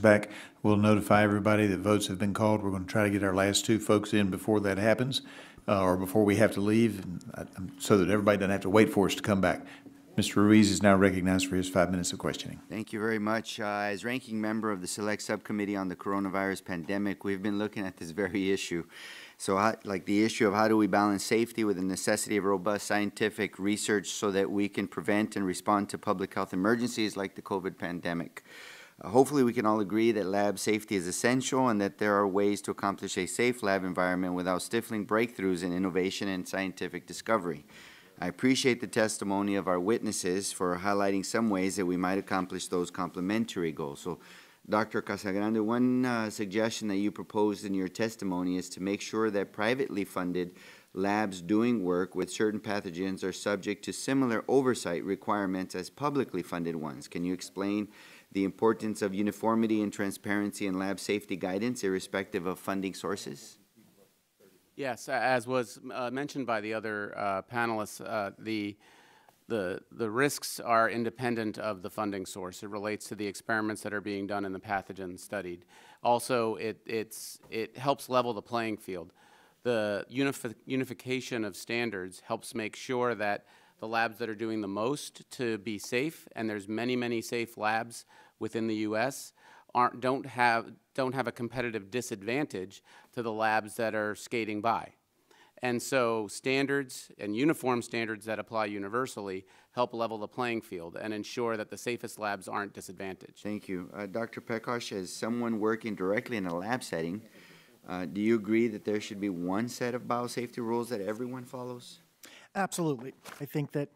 back, we'll notify everybody that votes have been called. We're going to try to get our last two folks in before that happens, or before we have to leave, so that everybody doesn't have to wait for us to come back. Mr. Ruiz is now recognized for his 5 minutes of questioning. Thank you very much. As ranking member of the Select Subcommittee on the Coronavirus Pandemic, we've been looking at this very issue. So like the issue of how do we balance safety with the necessity of robust scientific research so that we can prevent and respond to public health emergencies like the COVID pandemic. Hopefully we can all agree that lab safety is essential and that there are ways to accomplish a safe lab environment without stifling breakthroughs in innovation and scientific discovery. I appreciate the testimony of our witnesses for highlighting some ways that we might accomplish those complementary goals. So, Dr. Casagrande, one suggestion that you proposed in your testimony is to make sure that privately funded labs doing work with certain pathogens are subject to similar oversight requirements as publicly funded ones. Can you explain the importance of uniformity and transparency in lab safety guidance irrespective of funding sources? Yes, as was mentioned by the other panelists, the risks are independent of the funding source. It relates to the experiments that are being done and the pathogens studied. Also, it helps level the playing field. The unification of standards helps make sure that the labs that are doing the most to be safe, and there's many safe labs within the U.S., don't have a competitive disadvantage to the labs that are skating by. And so standards and uniform standards that apply universally help level the playing field and ensure that the safest labs aren't disadvantaged. Thank you. Dr. Pekash, as someone working directly in a lab setting, do you agree that there should be one set of biosafety rules that everyone follows? Absolutely. I think that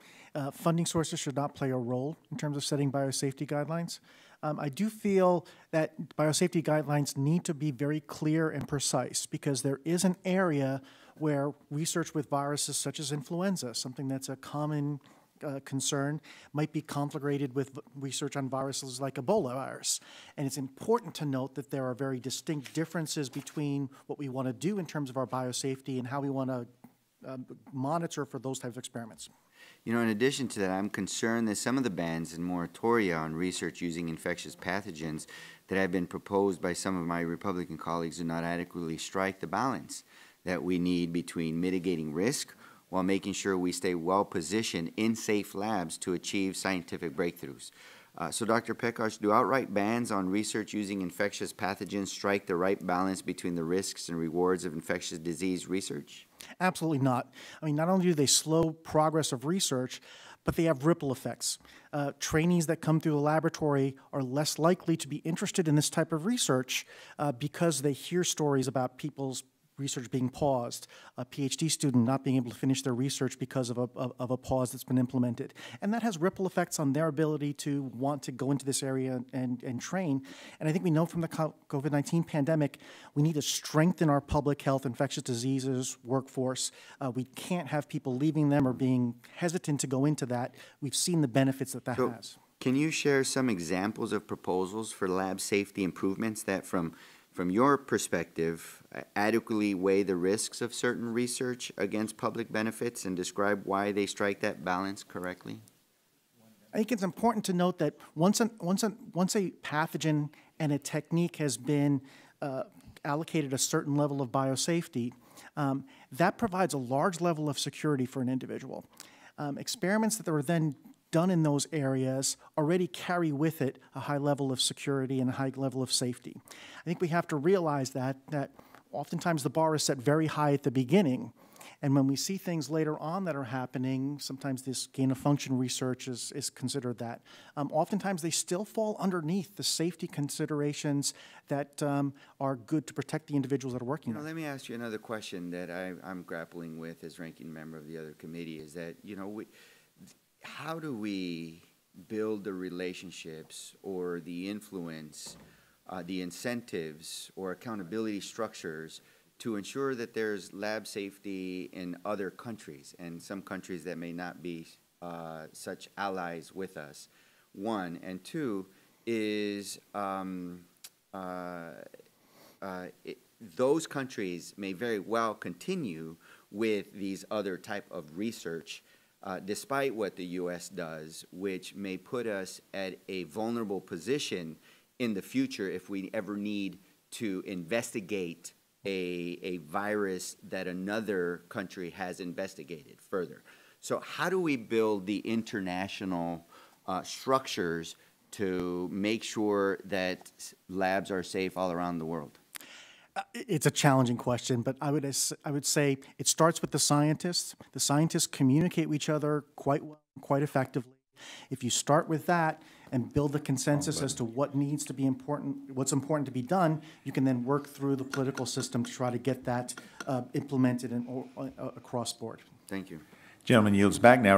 funding sources should not play a role in terms of setting biosafety guidelines. I do feel that biosafety guidelines need to be very clear and precise because there is an area where research with viruses such as influenza, something that's a common concern, might be conflagrated with research on viruses like Ebola virus. And it's important to note that there are very distinct differences between what we want to do in terms of our biosafety and how we want to monitor for those types of experiments. You know, in addition to that, I'm concerned that some of the bans and moratoria on research using infectious pathogens that have been proposed by some of my Republican colleagues do not adequately strike the balance that we need between mitigating risk while making sure we stay well positioned in safe labs to achieve scientific breakthroughs. So, Dr. Pekash, do outright bans on research using infectious pathogens strike the right balance between the risks and rewards of infectious disease research? Absolutely not. I mean, not only do they slow progress of research, but they have ripple effects. Trainees that come through the laboratory are less likely to be interested in this type of research because they hear stories about people's research being paused, a PhD student not being able to finish their research because of a pause that's been implemented. And that has ripple effects on their ability to want to go into this area and train. And I think we know from the COVID-19 pandemic, we need to strengthen our public health infectious diseases workforce. We can't have people leaving them or being hesitant to go into that. We've seen the benefits that has. Can you share some examples of proposals for lab safety improvements that from your perspective, adequately weigh the risks of certain research against public benefits and describe why they strike that balance correctly? I think it's important to note that once a pathogen and a technique has been allocated a certain level of biosafety, that provides a large level of security for an individual. Experiments that are then done in those areas already carry with it a high level of security and a high level of safety. I think we have to realize that oftentimes the bar is set very high at the beginning, and when we see things later on that are happening, sometimes this gain-of-function research is considered that. Oftentimes they still fall underneath the safety considerations that are good to protect the individuals that are working there. Let me ask you another question that I'm grappling with as ranking member of the other committee is that, how do we build the relationships or the influence, the incentives or accountability structures to ensure that there's lab safety in other countries and some countries that may not be such allies with us? One. And two is those countries may very well continue with these other type of research despite what the U.S. does, which may put us at a vulnerable position in the future if we ever need to investigate a virus that another country has investigated further. So how do we build the international structures to make sure that labs are safe all around the world? It's a challenging question, but I would say it starts with the scientists. The scientists communicate with each other quite well, quite effectively. If you start with that and build the consensus as to what needs to be important, what's important to be done, you can then work through the political system to try to get that implemented across board. Thank you. Gentleman yields back now.